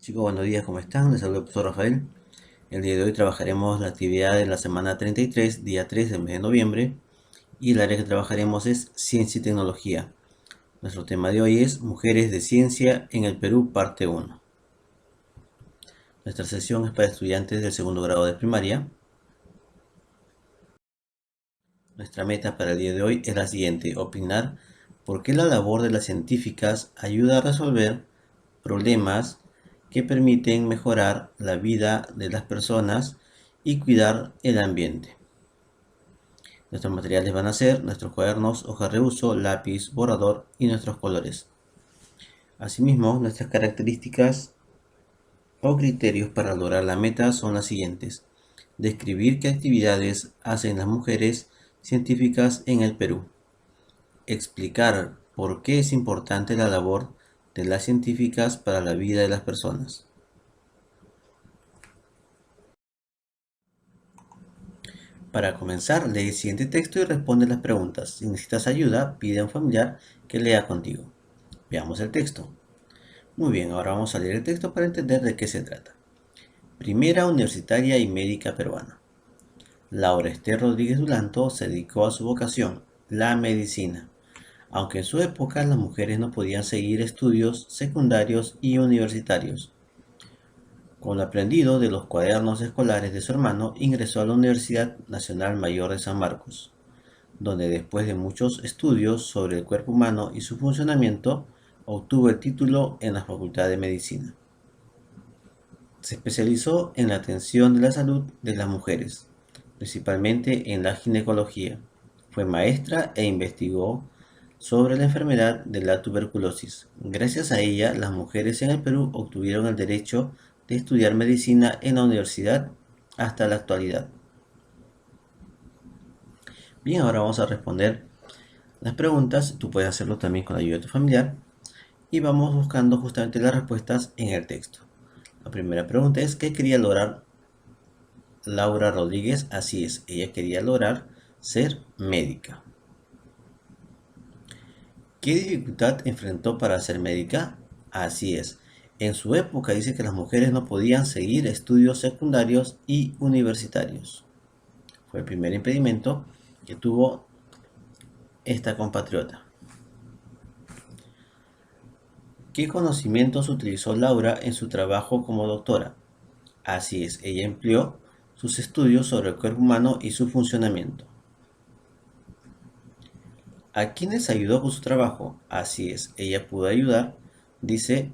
Chicos, buenos días, ¿cómo están? Les saluda el profesor Rafael. El día de hoy trabajaremos la actividad de la semana 33, día 3 del mes de noviembre, y el área que trabajaremos es Ciencia y Tecnología. Nuestro tema de hoy es Mujeres de Ciencia en el Perú, parte 1. Nuestra sesión es para estudiantes del segundo grado de primaria. Nuestra meta para el día de hoy es la siguiente: opinar por qué la labor de las científicas ayuda a resolver problemas que permiten mejorar la vida de las personas y cuidar el ambiente. Nuestros materiales van a ser nuestros cuadernos, hoja de reuso, lápiz, borrador y nuestros colores. Asimismo, nuestras características o criterios para lograr la meta son las siguientes: describir qué actividades hacen las mujeres científicas en el Perú, explicar por qué es importante la labor de las científicas para la vida de las personas. Para comenzar, lee el siguiente texto y responde las preguntas. Si necesitas ayuda, pide a un familiar que lea contigo. Veamos el texto. Muy bien, ahora vamos a leer el texto para entender de qué se trata. Primera universitaria y médica peruana. Laura Esther Rodríguez Dulanto se dedicó a su vocación, la medicina, aunque en su época las mujeres no podían seguir estudios secundarios y universitarios. Con lo aprendido de los cuadernos escolares de su hermano, ingresó a la Universidad Nacional Mayor de San Marcos, donde después de muchos estudios sobre el cuerpo humano y su funcionamiento, obtuvo el título en la Facultad de Medicina. Se especializó en la atención de la salud de las mujeres, principalmente en la ginecología. Fue maestra e investigó sobre la enfermedad de la tuberculosis. Gracias a ella, las mujeres en el Perú obtuvieron el derecho de estudiar medicina en la universidad hasta la actualidad. Bien, ahora vamos a responder las preguntas. Tú puedes hacerlo también con la ayuda de tu familiar y vamos buscando justamente las respuestas en el texto. La primera pregunta es: ¿qué quería lograr Laura Rodríguez? Así es, ella quería lograr ser médica. ¿Qué dificultad enfrentó para ser médica? Así es, en su época dice que las mujeres no podían seguir estudios secundarios y universitarios. Fue el primer impedimento que tuvo esta compatriota. ¿Qué conocimientos utilizó Laura en su trabajo como doctora? Así es, ella empleó sus estudios sobre el cuerpo humano y su funcionamiento. ¿A quiénes ayudó con su trabajo? Así es, ella pudo ayudar, dice,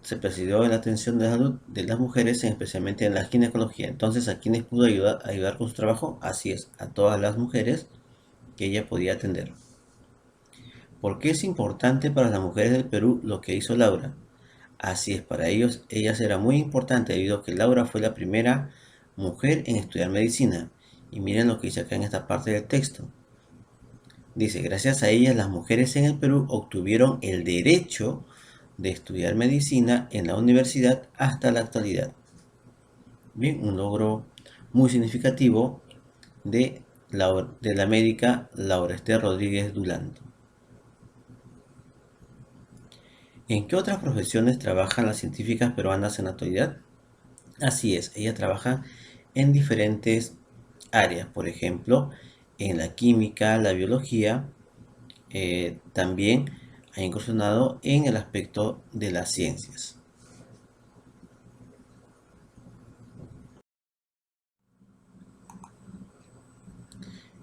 se presidió en la atención de la salud de las mujeres, especialmente en la ginecología. Entonces, ¿a quiénes pudo ayudar con su trabajo? Así es, a todas las mujeres que ella podía atender. ¿Por qué es importante para las mujeres del Perú lo que hizo Laura? Así es, para ellas era muy importante debido a que Laura fue la primera mujer en estudiar medicina. Y miren lo que dice acá en esta parte del texto. Dice: gracias a ellas las mujeres en el Perú obtuvieron el derecho de estudiar medicina en la universidad hasta la actualidad. Bien, un logro muy significativo de la médica Laura Esther Rodríguez Dulanto. ¿En qué otras profesiones trabajan las científicas peruanas en la actualidad? Así es, ella trabaja en diferentes áreas, por ejemplo, en la química, la biología, también ha incursionado en el aspecto de las ciencias.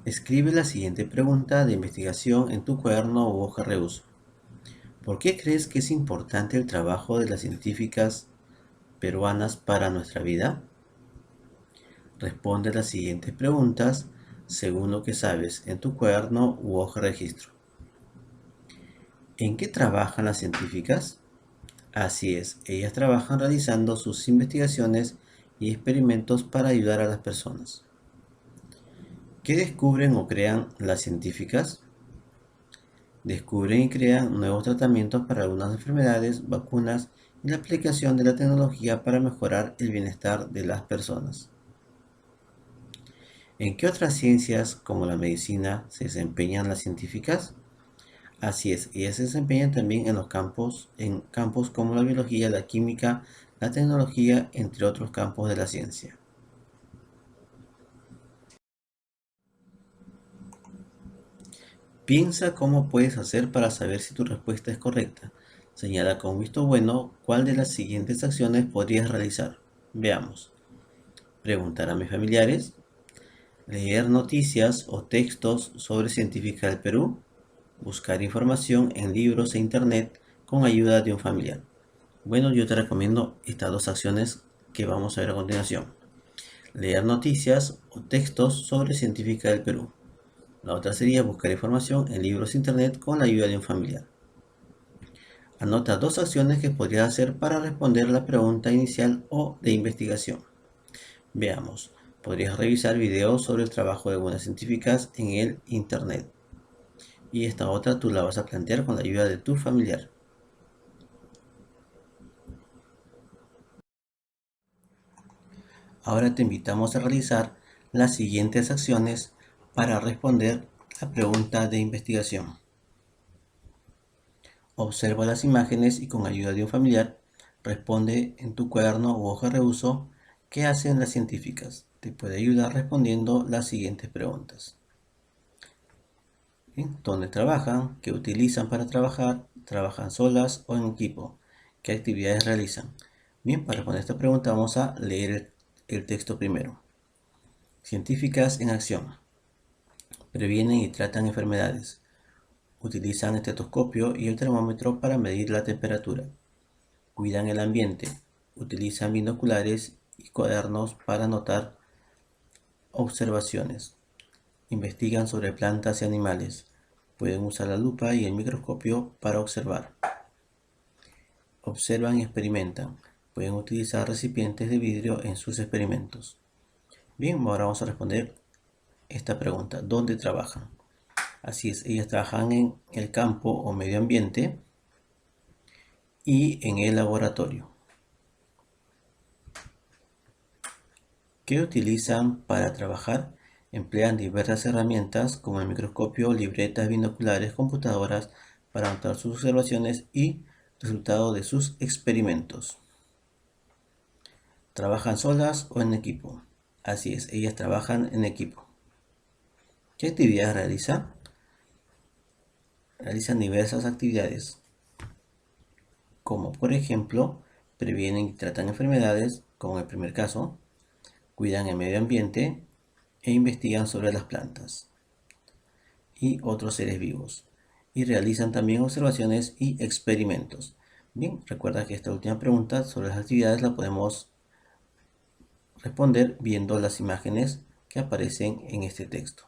Escribe la siguiente pregunta de investigación en tu cuaderno o hoja de reuso. ¿Por qué crees que es importante el trabajo de las científicas peruanas para nuestra vida? Responde las siguientes preguntas según lo que sabes en tu cuaderno u hoja de registro. ¿En qué trabajan las científicas? Así es, ellas trabajan realizando sus investigaciones y experimentos para ayudar a las personas. ¿Qué descubren o crean las científicas? Descubren y crean nuevos tratamientos para algunas enfermedades, vacunas y la aplicación de la tecnología para mejorar el bienestar de las personas. ¿En qué otras ciencias, como la medicina, se desempeñan las científicas? Así es, y se desempeñan también en campos como la biología, la química, la tecnología, entre otros campos de la ciencia. Piensa cómo puedes hacer para saber si tu respuesta es correcta. Señala con visto bueno cuál de las siguientes acciones podrías realizar. Veamos. Preguntar a mis familiares, leer noticias o textos sobre científica del Perú, buscar información en libros e internet con ayuda de un familiar. Bueno, yo te recomiendo estas dos acciones que vamos a ver a continuación. Leer noticias o textos sobre científica del Perú. La otra sería buscar información en libros e internet con la ayuda de un familiar. Anota dos acciones que podrías hacer para responder la pregunta inicial o de investigación. Veamos. Podrías revisar videos sobre el trabajo de algunas científicas en el internet. Y esta otra tú la vas a plantear con la ayuda de tu familiar. Ahora te invitamos a realizar las siguientes acciones para responder la pregunta de investigación. Observa las imágenes y con ayuda de un familiar responde en tu cuaderno o hoja de reuso qué hacen las científicas. Te puede ayudar respondiendo las siguientes preguntas. ¿Bien? ¿Dónde trabajan? ¿Qué utilizan para trabajar? ¿Trabajan solas o en equipo? ¿Qué actividades realizan? Bien, para responder esta pregunta vamos a leer el texto primero. Científicas en acción. Previenen y tratan enfermedades. Utilizan estetoscopio y el termómetro para medir la temperatura. Cuidan el ambiente. Utilizan binoculares y cuadernos para anotar observaciones. Investigan sobre plantas y animales. Pueden usar la lupa y el microscopio para observar. Observan y experimentan. Pueden utilizar recipientes de vidrio en sus experimentos. Bien, ahora vamos a responder esta pregunta. ¿Dónde trabajan? Así es, ellas trabajan en el campo o medio ambiente y en el laboratorio. ¿Qué utilizan para trabajar? Emplean diversas herramientas como el microscopio, libretas, binoculares, computadoras para anotar sus observaciones y resultados de sus experimentos. ¿Trabajan solas o en equipo? Así es, ellas trabajan en equipo. ¿Qué actividades realizan? Realizan diversas actividades, como por ejemplo, previenen y tratan enfermedades, como en el primer caso, cuidan el medio ambiente e investigan sobre las plantas y otros seres vivos. Y realizan también observaciones y experimentos. Bien, recuerda que esta última pregunta sobre las actividades la podemos responder viendo las imágenes que aparecen en este texto.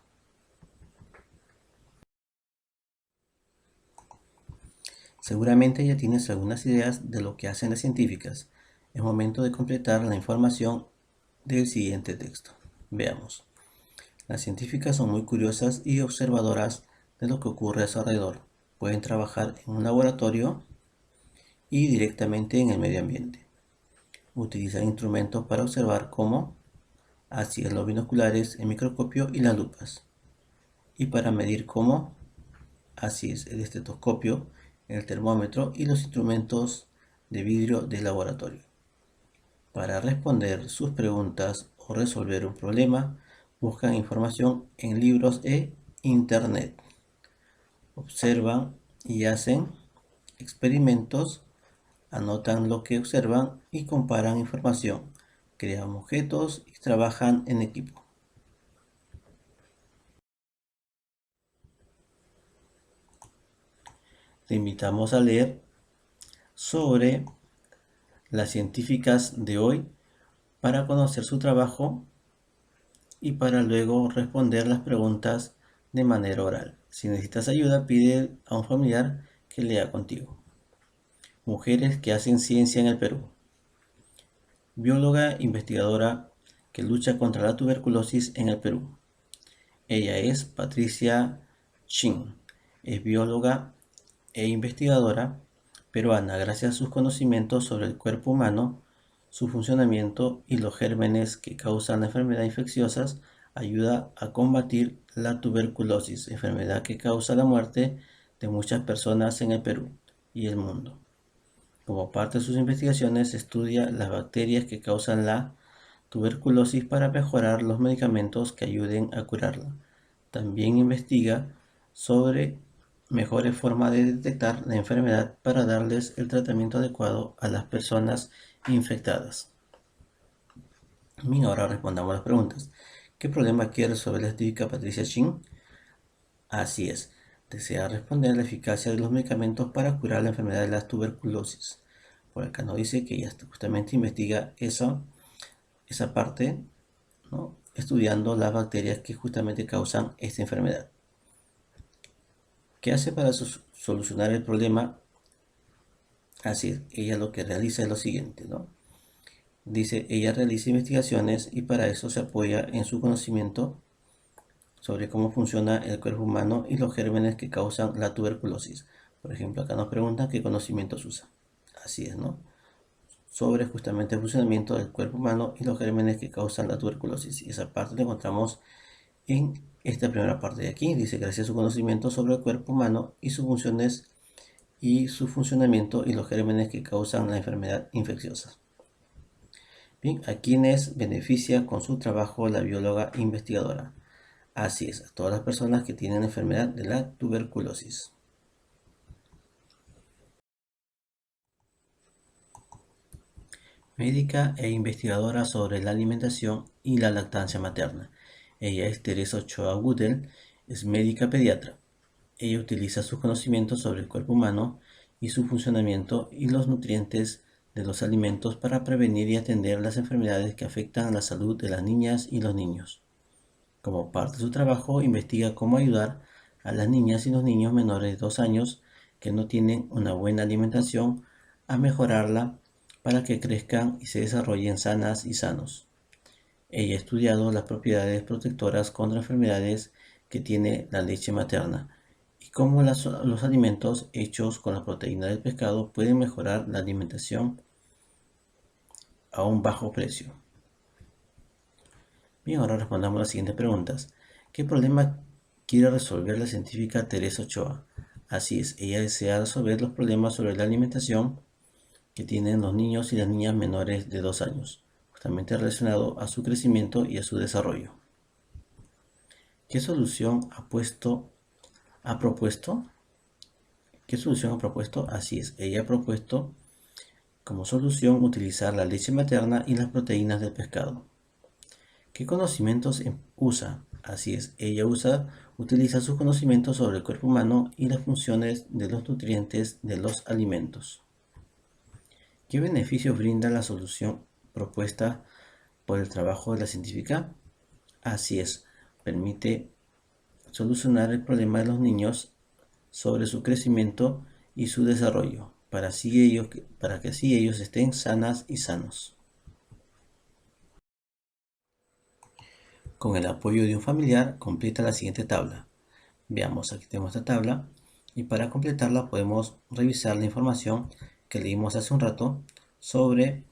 Seguramente ya tienes algunas ideas de lo que hacen las científicas. Es momento de completar la información del siguiente texto. Veamos. Las científicas son muy curiosas y observadoras de lo que ocurre a su alrededor. Pueden trabajar en un laboratorio y directamente en el medio ambiente. Utilizan instrumentos para observar como así es los binoculares, el microscopio y las lupas. Y para medir como así es el estetoscopio, el termómetro y los instrumentos de vidrio de laboratorio. Para responder sus preguntas o resolver un problema, buscan información en libros e internet. Observan y hacen experimentos, anotan lo que observan y comparan información. Crean objetos y trabajan en equipo. Te invitamos a leer sobre las científicas de hoy para conocer su trabajo y para luego responder las preguntas de manera oral. Si necesitas ayuda, pide a un familiar que lea contigo. Mujeres que hacen ciencia en el Perú. Bióloga investigadora que lucha contra la tuberculosis en el Perú. Ella es Patricia Chin. Es bióloga e investigadora peruana gracias a sus conocimientos sobre el cuerpo humano, su funcionamiento y los gérmenes que causan enfermedades infecciosas. Ayuda a combatir la tuberculosis, enfermedad que causa la muerte de muchas personas en el Perú y el mundo. Como parte de sus investigaciones, estudia las bacterias que causan la tuberculosis para mejorar los medicamentos que ayuden a curarla. También investiga sobre mejores formas de detectar la enfermedad para darles el tratamiento adecuado a las personas infectadas. Bien, ahora respondamos las preguntas. ¿Qué problema quiere resolver la científica Patricia Chin? Así es, desea responder la eficacia de los medicamentos para curar la enfermedad de la tuberculosis. Por acá nos dice que ella justamente investiga esa parte, ¿no? Estudiando las bacterias que justamente causan esta enfermedad. ¿Qué hace para solucionar el problema? Así es, ella lo que realiza es lo siguiente, ¿no? Dice, ella realiza investigaciones y para eso se apoya en su conocimiento sobre cómo funciona el cuerpo humano y los gérmenes que causan la tuberculosis. Por ejemplo, acá nos preguntan qué conocimientos usa. Así es, ¿no? Sobre justamente el funcionamiento del cuerpo humano y los gérmenes que causan la tuberculosis. Y esa parte la encontramos en esta primera parte de aquí. Dice, gracias a su conocimiento sobre el cuerpo humano y sus funciones y su funcionamiento y los gérmenes que causan la enfermedad infecciosa. Bien, ¿a quiénes beneficia con su trabajo la bióloga investigadora? Así es, a todas las personas que tienen enfermedad de la tuberculosis. Médica e investigadora sobre la alimentación y la lactancia materna. Ella es Teresa Ochoa Gudel, es médica pediatra. Ella utiliza sus conocimientos sobre el cuerpo humano y su funcionamiento y los nutrientes de los alimentos para prevenir y atender las enfermedades que afectan a la salud de las niñas y los niños. Como parte de su trabajo, investiga cómo ayudar a las niñas y los niños menores de 2 años que no tienen una buena alimentación a mejorarla para que crezcan y se desarrollen sanas y sanos. Ella ha estudiado las propiedades protectoras contra enfermedades que tiene la leche materna y cómo los alimentos hechos con la proteína del pescado pueden mejorar la alimentación a un bajo precio. Bien, ahora respondamos las siguientes preguntas. ¿Qué problema quiere resolver la científica Teresa Ochoa? Así es, ella desea resolver los problemas sobre la alimentación que tienen los niños y las niñas menores de 2 años, justamente relacionado a su crecimiento y a su desarrollo. ¿Qué solución ha propuesto? ¿Qué solución ha propuesto? Así es, ella ha propuesto como solución utilizar la leche materna y las proteínas del pescado. ¿Qué conocimientos usa? Así es, ella utiliza sus conocimientos sobre el cuerpo humano y las funciones de los nutrientes de los alimentos. ¿Qué beneficios brinda la solución propuesta por el trabajo de la científica? Así es, permite solucionar el problema de los niños sobre su crecimiento y su desarrollo, para que así ellos estén sanas y sanos. Con el apoyo de un familiar, completa la siguiente tabla. Veamos, aquí tenemos esta tabla y para completarla podemos revisar la información que leímos hace un rato sobre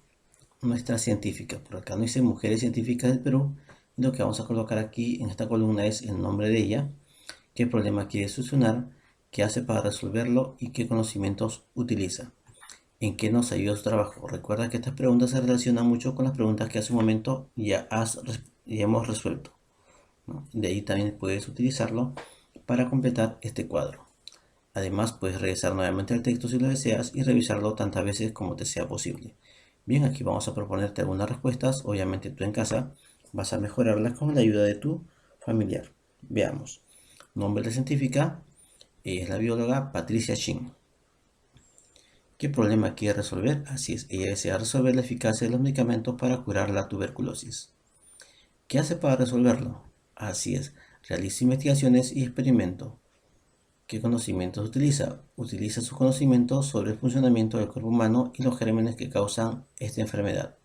nuestra científica. Por acá nos dice Mujeres Científicas del Perú y lo que vamos a colocar aquí en esta columna es el nombre de ella, qué problema quiere solucionar, qué hace para resolverlo y qué conocimientos utiliza. ¿En qué nos ayuda su trabajo? Recuerda que estas preguntas se relacionan mucho con las preguntas que hace un momento ya hemos resuelto, ¿no? De ahí también puedes utilizarlo para completar este cuadro. Además, puedes regresar nuevamente al texto si lo deseas y revisarlo tantas veces como te sea posible. Bien, aquí vamos a proponerte algunas respuestas. Obviamente tú en casa vas a mejorarlas con la ayuda de tu familiar. Veamos. Nombre de la científica es la bióloga Patricia Chin. ¿Qué problema quiere resolver? Así es, ella desea resolver la eficacia de los medicamentos para curar la tuberculosis. ¿Qué hace para resolverlo? Así es, realiza investigaciones y experimentos. ¿Qué conocimientos utiliza? Utiliza sus conocimientos sobre el funcionamiento del cuerpo humano y los gérmenes que causan esta enfermedad.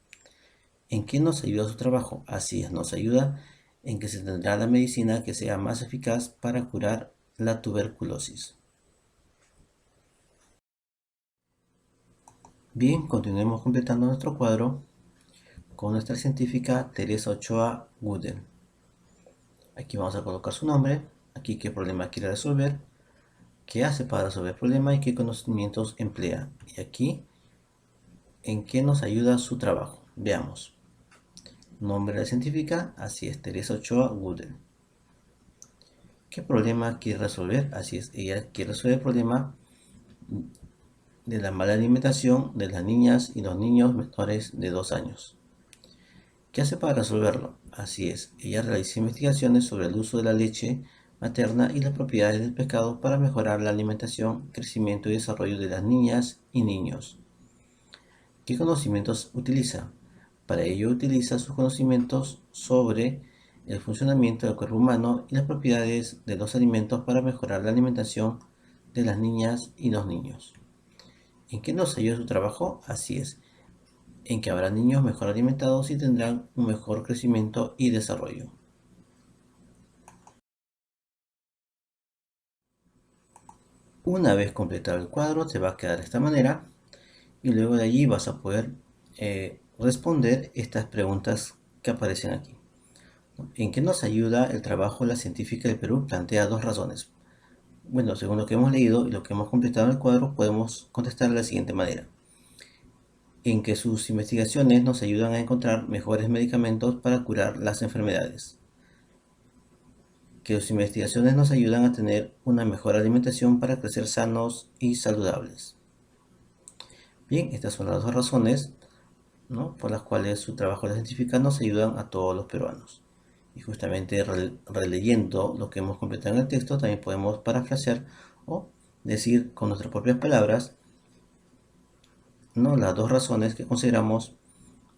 ¿En qué nos ayuda su trabajo? Así es, nos ayuda en que se tendrá la medicina que sea más eficaz para curar la tuberculosis. Bien, continuemos completando nuestro cuadro con nuestra científica Teresa Ochoa Gudel. Aquí vamos a colocar su nombre, aquí qué problema quiere resolver, qué hace para resolver el problema y qué conocimientos emplea. Y aquí, ¿en qué nos ayuda su trabajo? Veamos. Nombre de la científica, así es, Teresa Ochoa Gooden. ¿Qué problema quiere resolver? Así es, ella quiere resolver el problema de la mala alimentación de las niñas y los niños menores de 2 años. ¿Qué hace para resolverlo? Así es, ella realiza investigaciones sobre el uso de la leche materna y las propiedades del pescado para mejorar la alimentación, crecimiento y desarrollo de las niñas y niños. ¿Qué conocimientos utiliza? Para ello utiliza sus conocimientos sobre el funcionamiento del cuerpo humano y las propiedades de los alimentos para mejorar la alimentación de las niñas y los niños. ¿En qué nos ayuda su trabajo? Así es, en que habrá niños mejor alimentados y tendrán un mejor crecimiento y desarrollo. Una vez completado el cuadro, te va a quedar de esta manera y luego de allí vas a poder responder estas preguntas que aparecen aquí. ¿En qué nos ayuda el trabajo de la científica del Perú? Plantea dos razones. Bueno, según lo que hemos leído y lo que hemos completado en el cuadro, podemos contestar de la siguiente manera. En que sus investigaciones nos ayudan a encontrar mejores medicamentos para curar las enfermedades. Que sus investigaciones nos ayudan a tener una mejor alimentación para crecer sanos y saludables. Bien, estas son las dos razones, ¿no?, por las cuales su trabajo de la científica nos ayudan a todos los peruanos. Y justamente releyendo lo que hemos completado en el texto, también podemos parafrasear o decir con nuestras propias palabras, ¿no?, las dos razones que consideramos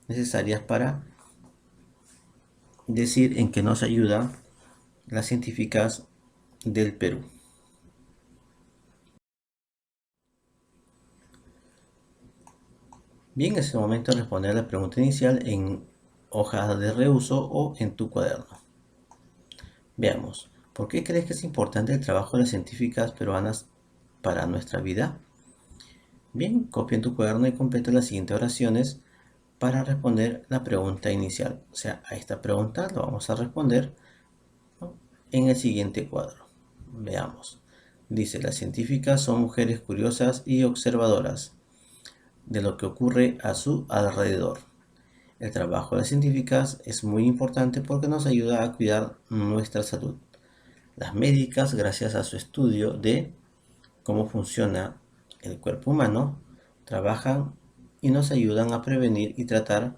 necesarias para decir en qué nos ayudan las científicas del Perú. Bien, es el momento de responder la pregunta inicial en hoja de reuso o en tu cuaderno. Veamos, ¿por qué crees que es importante el trabajo de las científicas peruanas para nuestra vida? Bien, copia en tu cuaderno y completa las siguientes oraciones para responder la pregunta inicial. O sea, a esta pregunta lo vamos a responder, ¿no?, en el siguiente cuadro. Veamos. Dice, las científicas son mujeres curiosas y observadoras de lo que ocurre a su alrededor. El trabajo de las científicas es muy importante porque nos ayuda a cuidar nuestra salud. Las médicas, gracias a su estudio de cómo funciona el cuerpo humano, trabajan y nos ayudan a prevenir y tratar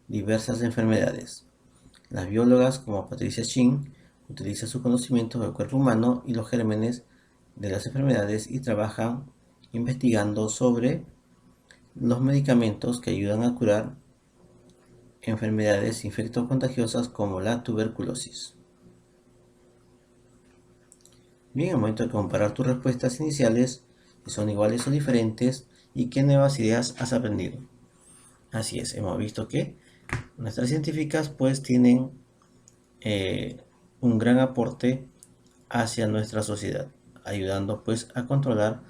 diversas enfermedades. Las biólogas, como Patricia Shin, utilizan sus conocimientos del cuerpo humano y los gérmenes de las enfermedades y trabajan investigando sobre los medicamentos que ayudan a curar enfermedades infectocontagiosas como la tuberculosis. Bien, al momento de comparar tus respuestas iniciales, si son iguales o diferentes, y qué nuevas ideas has aprendido. Así es, hemos visto que nuestras científicas pues tienen un gran aporte hacia nuestra sociedad, ayudando pues a controlar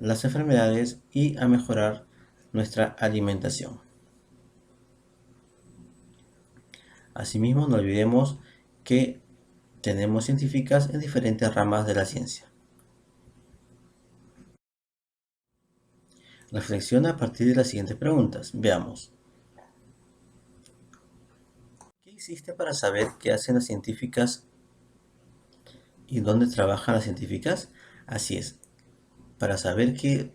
las enfermedades y a mejorar nuestra alimentación. Asimismo, no olvidemos que tenemos científicas en diferentes ramas de la ciencia. Reflexiona a partir de las siguientes preguntas. Veamos. ¿Qué hiciste para saber qué hacen las científicas y dónde trabajan las científicas? Así es. Para saber qué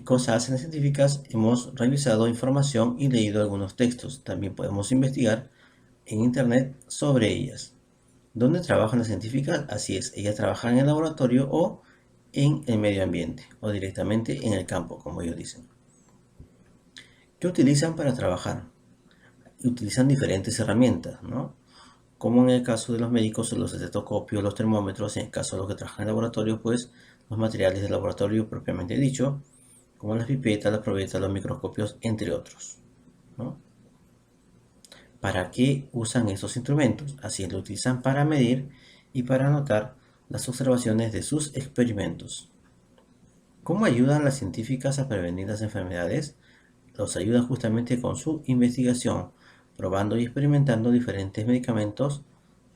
cosas hacen las científicas, hemos revisado información y leído algunos textos. También podemos investigar en internet sobre ellas. ¿Dónde trabajan las científicas? Así es, ellas trabajan en el laboratorio o en el medio ambiente o directamente en el campo, como ellos dicen. ¿Qué utilizan para trabajar? Utilizan diferentes herramientas, ¿no? Como en el caso de los médicos, los estetoscopios, los termómetros. En el caso de los que trabajan en el laboratorio, pues los materiales del laboratorio propiamente dicho, como las pipetas, las probetas, los microscopios, entre otros, ¿no? ¿Para qué usan esos instrumentos? Así es, lo utilizan para medir y para anotar las observaciones de sus experimentos. ¿Cómo ayudan las científicas a prevenir las enfermedades? Los ayudan justamente con su investigación, probando y experimentando diferentes medicamentos,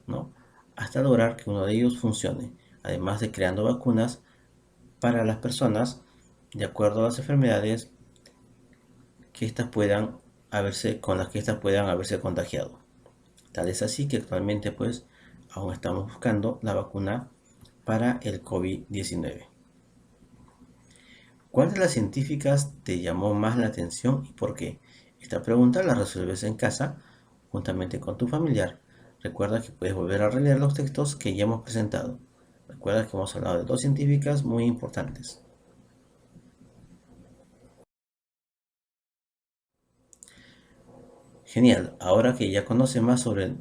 ¿no?, hasta lograr que uno de ellos funcione, además de creando vacunas para las personas de acuerdo a las enfermedades que éstas puedan con las que éstas puedan haberse contagiado. Tal es así que actualmente pues aún estamos buscando la vacuna para el COVID-19. ¿Cuál de las científicas te llamó más la atención y por qué? Esta pregunta la resuelves en casa juntamente con tu familiar. Recuerda que puedes volver a releer los textos que ya hemos presentado. Recuerda que hemos hablado de dos científicas muy importantes. Genial, ahora que ya conoces más sobre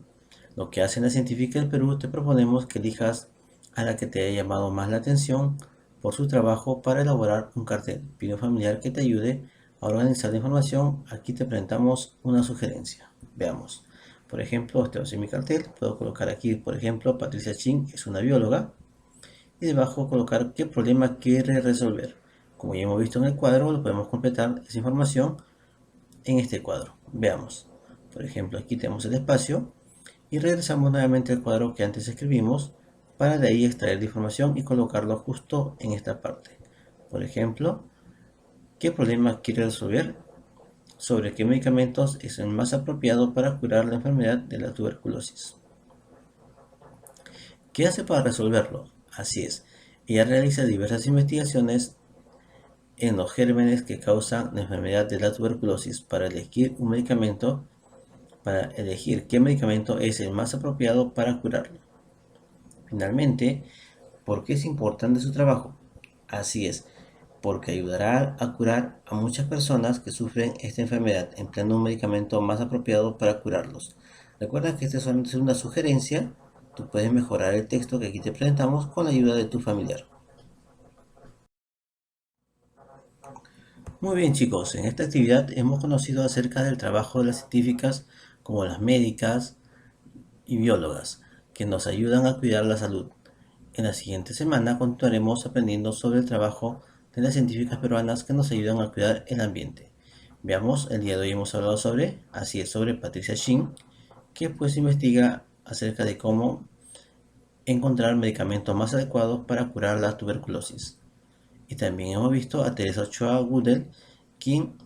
lo que hacen las científicas del Perú, te proponemos que elijas a la que te haya llamado más la atención por su trabajo para elaborar un cartel. Pide a un familiar que te ayude a organizar la información. Aquí te presentamos una sugerencia. Veamos. Por ejemplo, este va a ser mi cartel. Puedo colocar aquí, por ejemplo, Patricia Chin es una bióloga. Y debajo colocar qué problema quiere resolver. Como ya hemos visto en el cuadro, lo podemos completar esa información en este cuadro. Veamos. Por ejemplo, aquí tenemos el espacio y regresamos nuevamente al cuadro que antes escribimos para de ahí extraer la información y colocarlo justo en esta parte. Por ejemplo, ¿qué problema quiere resolver? Sobre qué medicamentos es el más apropiado para curar la enfermedad de la tuberculosis. ¿Qué hace para resolverlo? Así es, ella realiza diversas investigaciones en los gérmenes que causan la enfermedad de la tuberculosis para elegir un medicamento, para elegir qué medicamento es el más apropiado para curarlo. Finalmente, ¿por qué es importante su trabajo? Así es, porque ayudará a curar a muchas personas que sufren esta enfermedad, empleando un medicamento más apropiado para curarlos. Recuerda que esta es una sugerencia, tú puedes mejorar el texto que aquí te presentamos con la ayuda de tu familiar. Muy bien chicos, en esta actividad hemos conocido acerca del trabajo de las científicas como las médicas y biólogas, que nos ayudan a cuidar la salud. En la siguiente semana continuaremos aprendiendo sobre el trabajo de las científicas peruanas que nos ayudan a cuidar el ambiente. Veamos, el día de hoy hemos hablado sobre Patricia Shin, que pues investiga acerca de cómo encontrar medicamentos más adecuados para curar la tuberculosis. Y también hemos visto a Teresa Ochoa Gudel, quien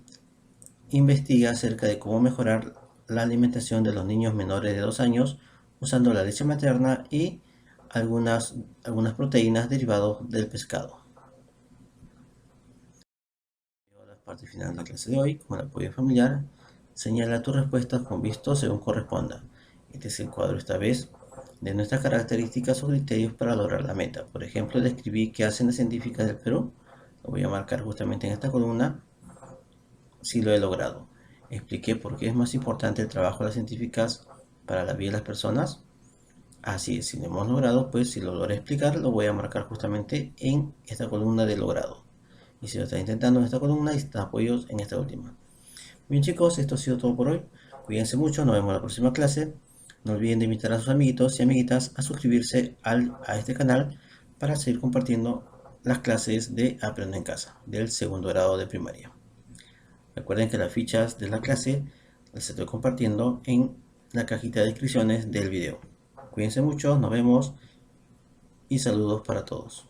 investiga acerca de cómo mejorar la alimentación de los niños menores de 2 años usando la leche materna y algunas proteínas derivadas del pescado. A la parte final de la clase de hoy, con el apoyo familiar, señala tus respuestas con visto según corresponda. Este es el cuadro esta vez de nuestras características o criterios para lograr la meta. Por ejemplo, describí qué hacen las científicas del Perú. Lo voy a marcar justamente en esta columna si lo he logrado. Expliqué por qué es más importante el trabajo de las científicas para la vida de las personas. Así es, si lo hemos logrado, pues si lo logré explicar, lo voy a marcar justamente en esta columna de logrado. Y si lo está intentando en esta columna, y está apoyos en esta última. Bien chicos, esto ha sido todo por hoy. Cuídense mucho, nos vemos en la próxima clase. No olviden de invitar a sus amiguitos y amiguitas a suscribirse a este canal para seguir compartiendo las clases de Aprende en Casa del segundo grado de primaria. Recuerden que las fichas de la clase las estoy compartiendo en la cajita de descripciones del video. Cuídense mucho, nos vemos y saludos para todos.